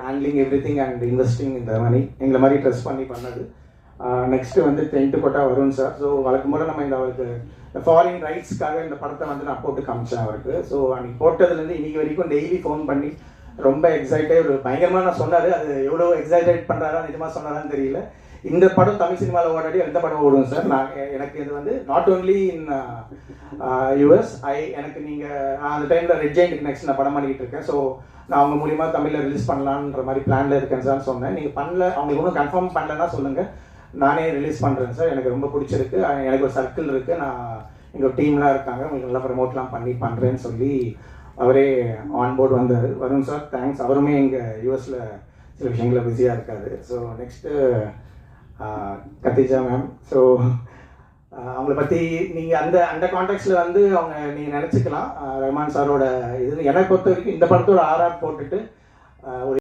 Handling every thing and investing இந்த மணி எங்களை மாதிரி ட்ரெஸ் பண்ணி பண்ணது. நெக்ஸ்ட்டு வந்து டென்ட்டு போட்டால் வரும் சார். ஸோ வழக்கம் போல் நம்ம இந்த அவருக்கு இந்த ஃபாரின் ரைட்ஸ்க்காக இந்த படத்தை வந்து நான் போட்டு காமிச்சேன் அவருக்கு. ஸோ அன்றைக்கி போட்டதுலேருந்து இன்றைக்கி வரைக்கும் டெய்லி ஃபோன் பண்ணி ரொம்ப எக்ஸைட்டாக ஒரு பயங்கரமாக நான் சொன்னார். அது எவ்வளோ எக்ஸைட்டட் பண்ணுறாரா நிஜமாக சொன்னாரான்னு தெரியல. இந்த படம் தமிழ் சினிமாவில் ஓடாடி எந்த படம் ஓடும் சார். எனக்கு இது வந்து நாட் ஓன்லி இன் யூஎஸ் எனக்கு நீங்கள் அந்த டைமில் ரெட் ஜெயின்ட்டுக்கு நெக்ஸ்ட் நான் படம் பண்ணிக்கிட்டு இருக்கேன். ஸோ நான் அவங்க மூலிமா தமிழில் ரிலீஸ் பண்ணலான்ற மாதிரி பிளானில் இருக்கேன் சார் சொன்னேன். நீங்கள் பண்ணல, அவங்களுக்கு ஒன்றும் கன்ஃபார்ம் பண்ணலன்னா சொல்லுங்கள், நானே ரிலீஸ் பண்ணுறேன் சார். எனக்கு ரொம்ப பிடிச்சிருக்கு. எனக்கு ஒரு சர்க்கிள் இருக்குது, நான் எங்கள் டீம்லாம் இருக்காங்க, உங்களுக்கு நல்லா ப்ரமோட்லாம் பண்ணுறேன்னு சொல்லி அவரே ஆன்போர்டு வந்தார். Varun sir thanks. அவருமே இங்கே யூஎஸில் சில விஷயங்களில் பிஸியாக இருக்காரு. So next Khadija ma'am. So அவங்கள பற்றி நீங்கள் அந்த கான்டெக்ட்ஸில் வந்து அவங்க நீங்கள் நினச்சிக்கலாம். ரஹ்மான் சாரோட இது எனக்கு பொறுத்த வரைக்கும் இந்த படத்தோட ஆர்ஆர் போட்டுட்டு ஒரு